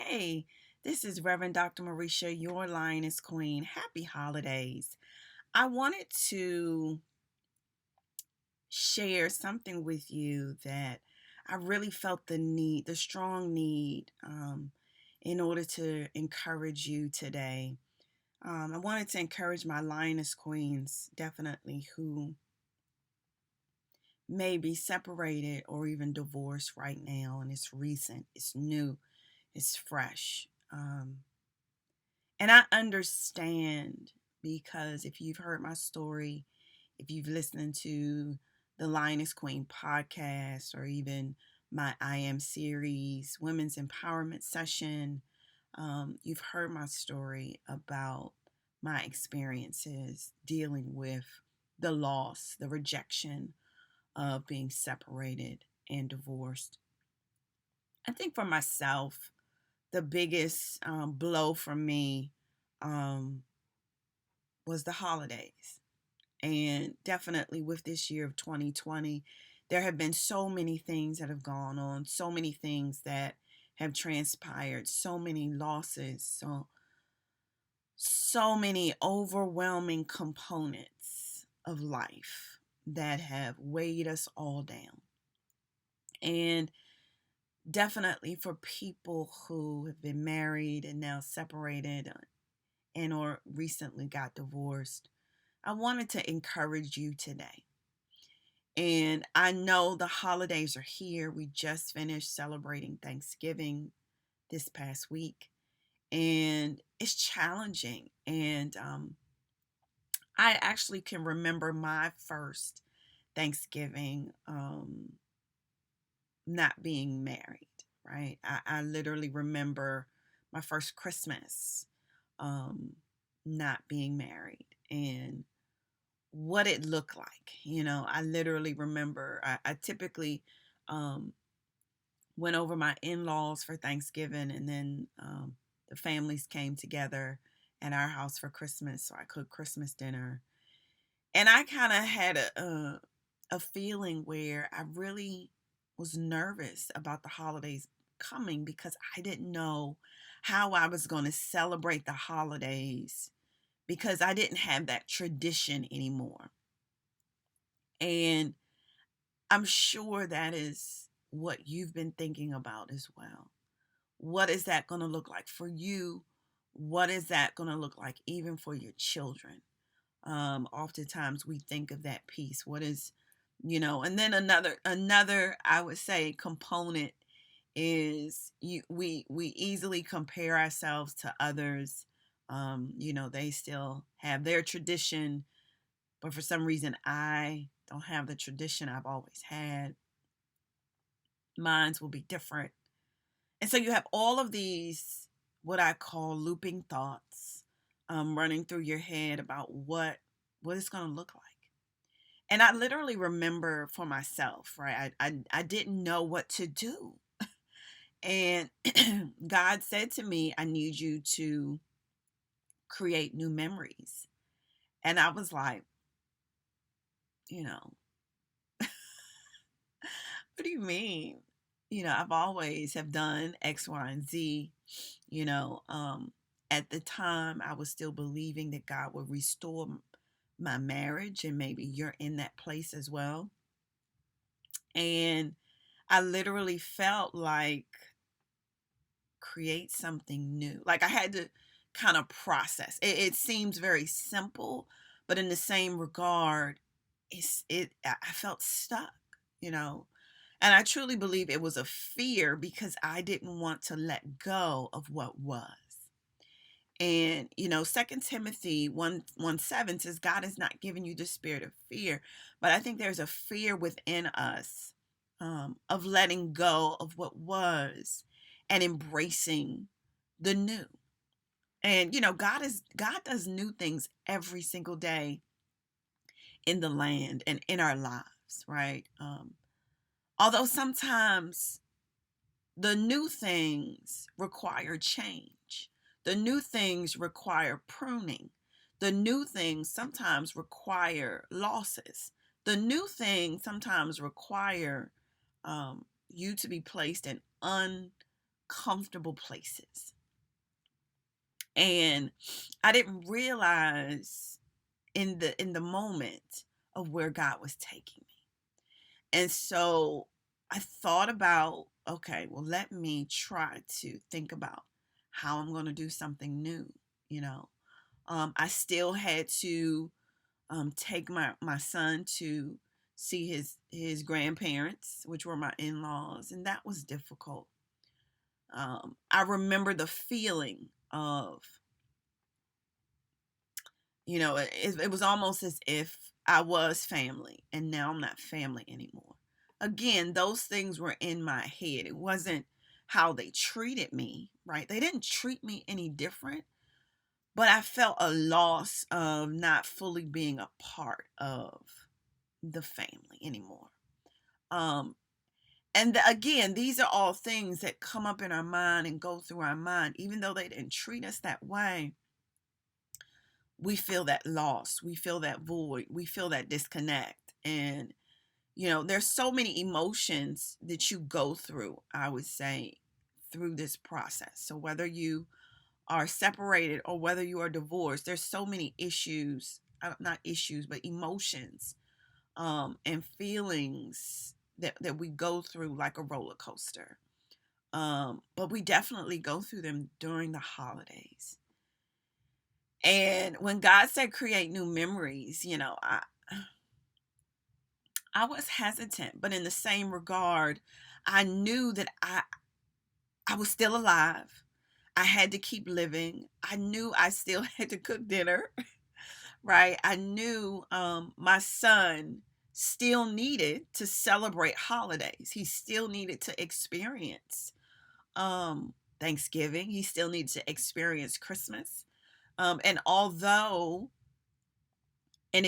Hey, this is Reverend Dr. Marisha, your Lioness Queen. Happy holidays. I wanted to share something with you that I really felt the strong need, in order to encourage you today. I wanted to encourage my Lioness Queens, definitely, who may be separated or even divorced right now, and it's recent, it's new, it's fresh. And I understand because if you've heard my story, if you've listened to the Lioness Queen podcast or even my I Am series, Women's Empowerment Session, you've heard my story about my experiences dealing with the loss, the rejection of being separated and divorced. I think for myself, the biggest blow for me um, was the holidays. And definitely with this year of 2020, there have been so many things that have gone on, so many things that have transpired, so many losses, so many overwhelming components of life that have weighed us all down. And definitely for people who have been married and now separated and or recently got divorced, I wanted to encourage you today. And I know the holidays are here. We just finished celebrating Thanksgiving this past week, and it's challenging. And I actually can remember my first Thanksgiving not being married, right? I literally remember my first Christmas um, not being married and what it looked like. I literally remember I typically um, went over my in-laws for Thanksgiving, and then the families came together at our house for Christmas. So I cooked Christmas dinner. And I kind of had a feeling where I really was nervous about the holidays coming because I didn't know how I was going to celebrate the holidays because I didn't have that tradition anymore. And I'm sure that is what you've been thinking about as well. What is that going to look like for you? What is that going to look like even for your children? Oftentimes we think of that piece. What is, and then another I would say component is we easily compare ourselves to others. They still have their tradition, but for some reason I don't have the tradition I've always had. Mines will be different. And so you have all of these, what I call looping thoughts, running through your head about what it's going to look like. And I literally remember for myself, right? I didn't know what to do. And God said to me, I need you to create new memories. And I was like, you know, what do you mean? I've always have done X, Y, and Z. You know, um, at the time, I was still believing that God would restore my marriage, and maybe you're in that place as well. And I literally felt like create something new. Like I had to kind of process. It seems very simple, but in the same regard, I felt stuck, you know. And I truly believe it was a fear because I didn't want to let go of what was. And Second Timothy 1:7 says God has not given you the spirit of fear, but I think there's a fear within us of letting go of what was and embracing the new. And God does new things every single day in the land and in our lives, right? Although sometimes the new things require change. The new things require pruning. The new things sometimes require losses. The new things sometimes require you to be placed in comfortable places. And I didn't realize in the moment of where God was taking me. And so I thought about, okay, well, let me try to think about how I'm going to do something new. You know, I still had to take my son to see his grandparents, which were my in-laws, and that was difficult. I remember the feeling of, it was almost as if I was family and now I'm not family anymore. Again, those things were in my head. It wasn't how they treated me, right? They didn't treat me any different, but I felt a loss of not fully being a part of the family anymore. Um, again, these are all things that come up in our mind and go through our mind. Even though they didn't treat us that way, we feel that loss, we feel that void, we feel that disconnect. And there's so many emotions that you go through, I would say, through this process. So whether you are separated or whether you are divorced, there's so many issues, not issues, but emotions, and feelings that we go through like a roller coaster. But we definitely go through them during the holidays. And when God said create new memories, I was hesitant, but in the same regard, I knew that I was still alive. I had to keep living. I knew I still had to cook dinner, right? I knew my son still needed to celebrate holidays. He still needed to experience Thanksgiving. He still needed to experience Christmas. And although an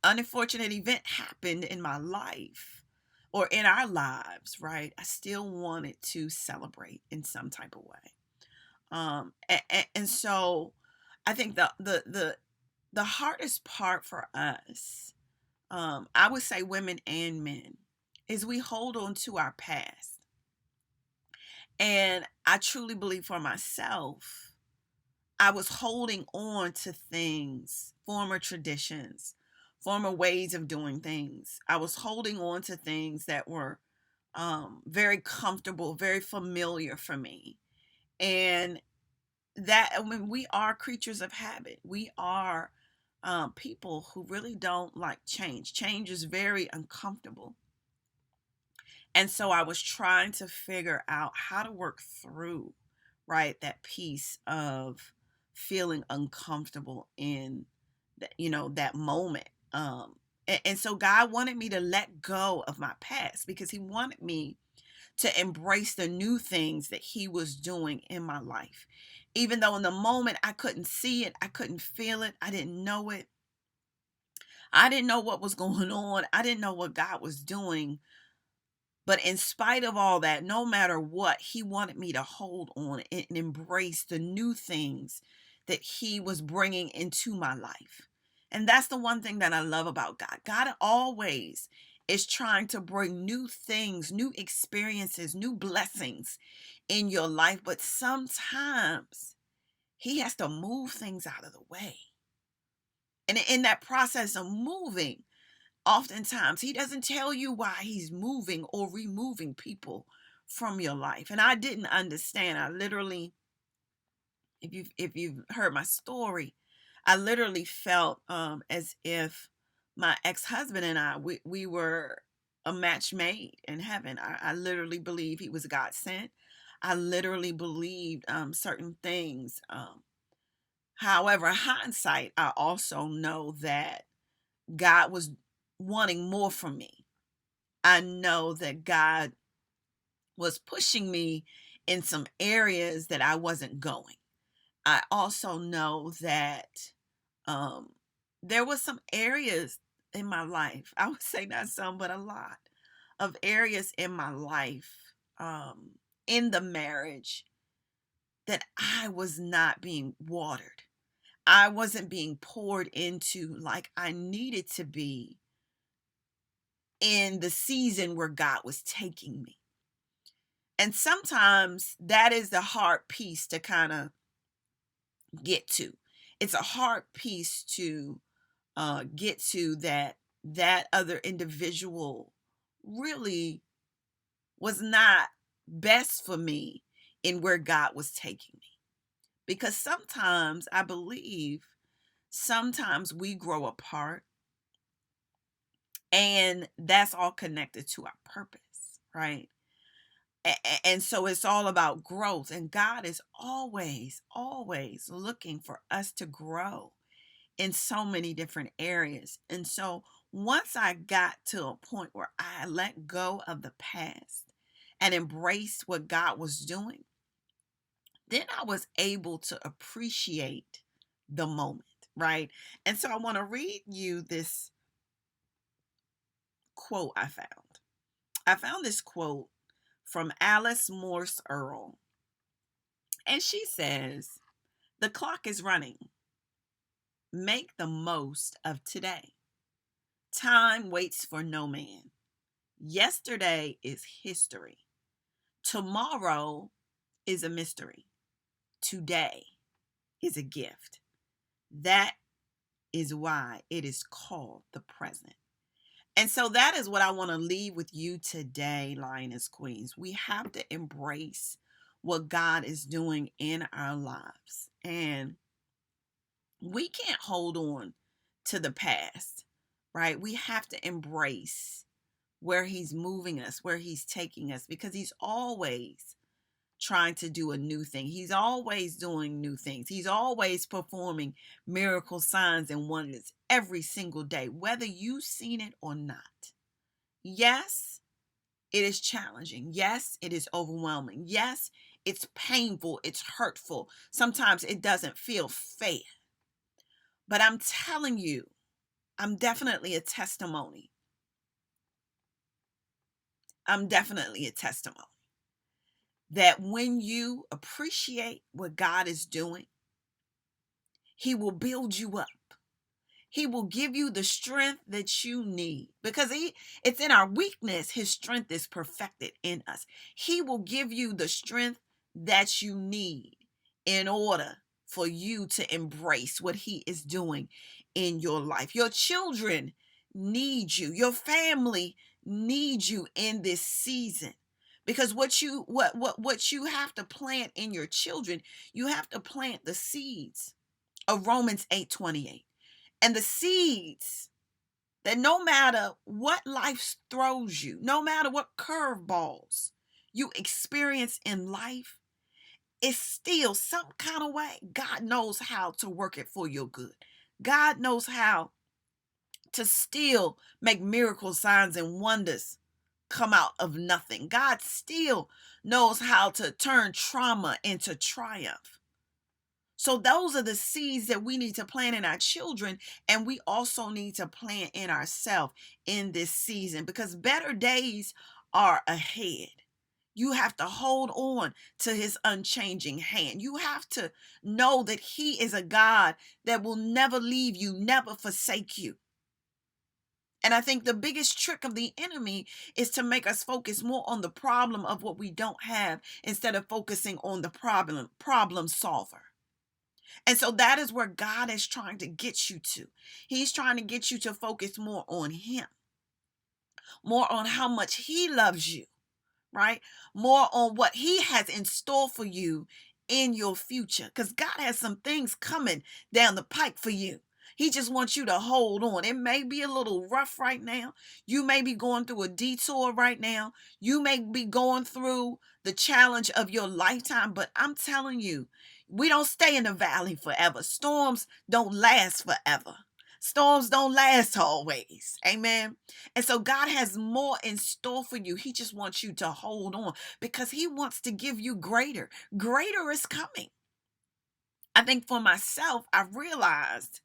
unfortunate event happened in my life or in our lives, right? I still wanted to celebrate in some type of way. And so I think the hardest part for us, I would say women and men, is we hold on to our past. And I truly believe for myself, I was holding on to things, former traditions, former ways of doing things. I was holding on to things that were very comfortable, very familiar for me. And that, I mean, we are creatures of habit. We are people who really don't like change. Change is very uncomfortable. And so I was trying to figure out how to work through, right, that piece of feeling uncomfortable in that moment. And so God wanted me to let go of my past because he wanted me to embrace the new things that he was doing in my life. Even though in the moment I couldn't see it, I couldn't feel it, I didn't know it. I didn't know what was going on. I didn't know what God was doing. But in spite of all that, no matter what, he wanted me to hold on and embrace the new things that he was bringing into my life. And that's the one thing that I love about God. God always is trying to bring new things, new experiences, new blessings in your life. But sometimes he has to move things out of the way. And in that process of moving, oftentimes he doesn't tell you why he's moving or removing people from your life. And I didn't understand. I literally, if you've heard my story, I literally felt as if my ex-husband and we were a match made in heaven. I literally believe he was God sent. I literally believed certain things. However, hindsight, I also know that God was wanting more from me. I know that God was pushing me in some areas that I wasn't going. I also know that um, there was some areas in my life, I would say not some, but a lot of areas in my life, in the marriage, that I was not being watered. I wasn't being poured into like I needed to be in the season where God was taking me. And sometimes that is the hard piece to kind of get to. It's a hard piece to get to, that other individual really was not best for me in where God was taking me. Because sometimes I believe sometimes we grow apart, and that's all connected to our purpose, right? And so it's all about growth, and God is always looking for us to grow in so many different areas. And so once I got to a point where I let go of the past and embraced what God was doing, then I was able to appreciate the moment, right? And so I want to read you this quote I found. I found this quote from Alice Morse Earl, and she says, "The clock is running. Make the most of today. Time waits for no man. Yesterday is history. Tomorrow is a mystery. Today is a gift. That is why it is called the present." And so that is what I want to leave with you today, Lioness Queens. We have to embrace what God is doing in our lives. And we can't hold on to the past, right? We have to embrace where He's moving us, where He's taking us, because He's always trying to do a new thing. He's always doing new things. He's always performing miracle signs and wonders every single day, whether you've seen it or not. Yes, it is challenging. Yes, it is overwhelming. Yes, it's painful. It's hurtful. Sometimes it doesn't feel fair. But I'm telling you, I'm definitely a testimony. I'm definitely a testimony that when you appreciate what God is doing, He will build you up. He will give you the strength that you need, because it's in our weakness His strength is perfected in us. He will give you the strength that you need in order for you to embrace what He is doing in your life. Your children need you. Your family needs you in this season. Because what you have to plant in your children, you have to plant the seeds of Romans 8:28. And the seeds that no matter what life throws you, no matter what curveballs you experience in life, it's still some kind of way. God knows how to work it for your good. God knows how to still make miracle signs and wonders come out of nothing. God still knows how to turn trauma into triumph. So those are the seeds that we need to plant in our children, and we also need to plant in ourselves in this season, because better days are ahead. You have to hold on to His unchanging hand. You have to know that He is a God that will never leave you, never forsake you. And I think the biggest trick of the enemy is to make us focus more on the problem of what we don't have instead of focusing on the problem solver. And so that is where God is trying to get you to. He's trying to get you to focus more on Him, more on how much He loves you, right? More on what He has in store for you in your future. Because God has some things coming down the pike for you. He just wants you to hold on. It may be a little rough right now. You may be going through a detour right now. You may be going through the challenge of your lifetime. But I'm telling you, we don't stay in the valley forever. Storms don't last forever. Storms don't last always. Amen. And so God has more in store for you. He just wants you to hold on, because He wants to give you greater. Greater is coming. I think for myself, I realized,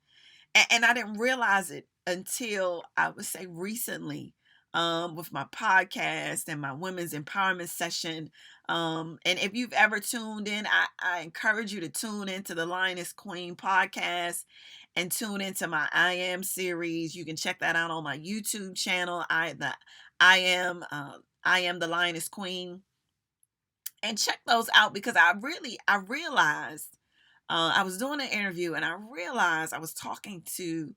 and I didn't realize it until I would say recently, with my podcast and my women's empowerment session. And if you've ever tuned in, I encourage you to tune into the Lioness Queen podcast and tune into my I Am series. You can check that out on my YouTube channel. I am the Lioness Queen. And check those out, because I realized, I was doing an interview and I realized I was talking to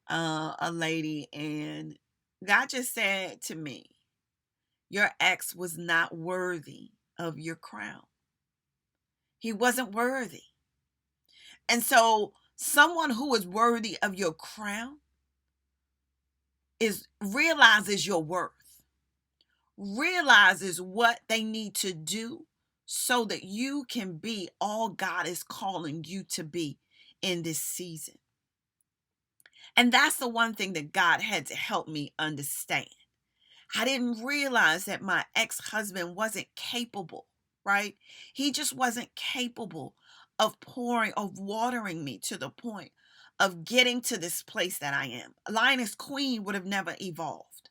a lady, and God just said to me, your ex was not worthy of your crown. He wasn't worthy. And so someone who is worthy of your crown realizes your worth, realizes what they need to do so that you can be all God is calling you to be in this season. And that's the one thing that God had to help me understand. I didn't realize that my ex-husband wasn't capable, right? He just wasn't capable of watering me to the point of getting to this place that I am. Lioness Queen would have never evolved.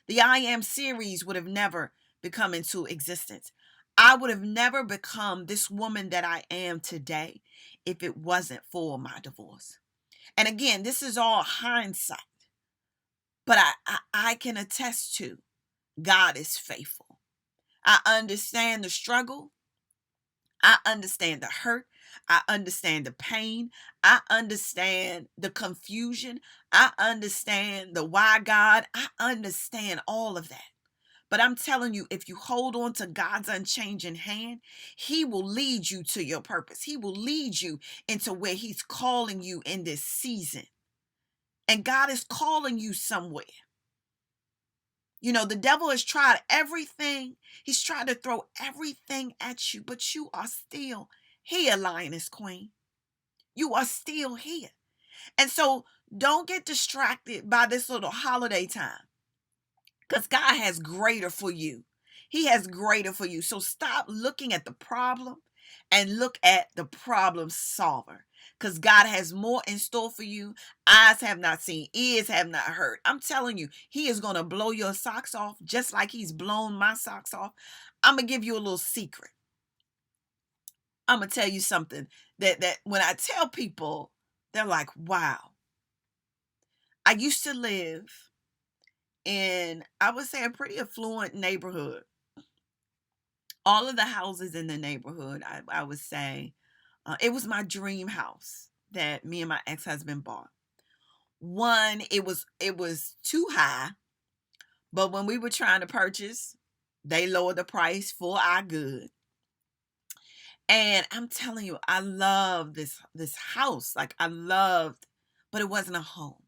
The I Am series would have never become into existence. I would have never become this woman that I am today if it wasn't for my divorce. And again, this is all hindsight, but I can attest to God is faithful. I understand the struggle. I understand the hurt. I understand the pain. I understand the confusion. I understand the why God. I understand all of that. But I'm telling you, if you hold on to God's unchanging hand, He will lead you to your purpose. He will lead you into where He's calling you in this season. And God is calling you somewhere. You know, the devil has tried everything. He's tried to throw everything at you, but you are still here, Lioness Queen. You are still here. And so don't get distracted by this little holiday time, because God has greater for you. He has greater for you. So stop looking at the problem and look at the problem solver, because God has more in store for you. Eyes have not seen, ears have not heard. I'm telling you, He is going to blow your socks off just like He's blown my socks off. I'm going to give you a little secret. I'm going to tell you something that when I tell people, they're like, wow. I used to live in, I would say, a pretty affluent neighborhood. All of the houses in the neighborhood, I would say, it was my dream house that me and my ex-husband bought. One, it was too high, but when we were trying to purchase, they lowered the price for our good. And I'm telling you, I love this house. Like, I loved, but it wasn't a home.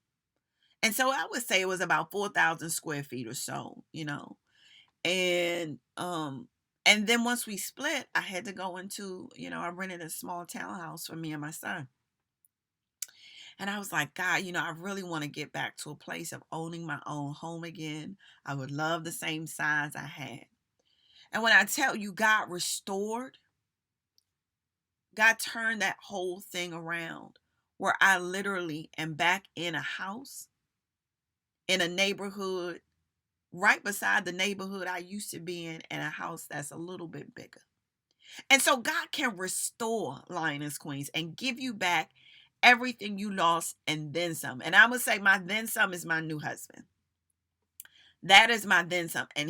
And so I would say it was about 4,000 square feet or so, you know. And then once we split, I had to go into, I rented a small townhouse for me and my son. And I was like, God, I really want to get back to a place of owning my own home again. I would love the same size I had. And when I tell you, God turned that whole thing around, where I literally am back in a house, in a neighborhood, right beside the neighborhood I used to be in a house that's a little bit bigger. And so God can restore, Lioness Queens, and give you back everything you lost and then some. And I would say my then some is my new husband. That is my then some. And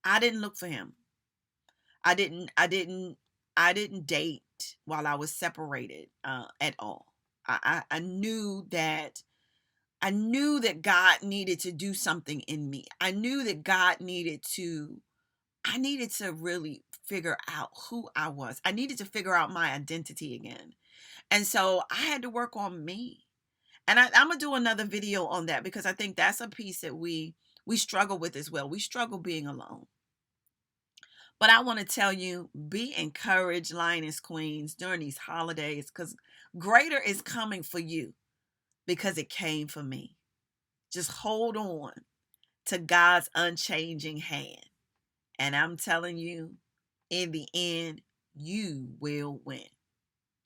I didn't look for him. I didn't date while I was separated at all. I knew that God needed to do something in me. I knew that I needed to really figure out who I was. I needed to figure out my identity again. And so I had to work on me. And I'm going to do another video on that, because I think that's a piece that we struggle with as well. We struggle being alone. But I want to tell you, be encouraged, Lioness Queens, during these holidays, because greater is coming for you, because it came for me. Just hold on to God's unchanging hand. And I'm telling you, in the end, you will win.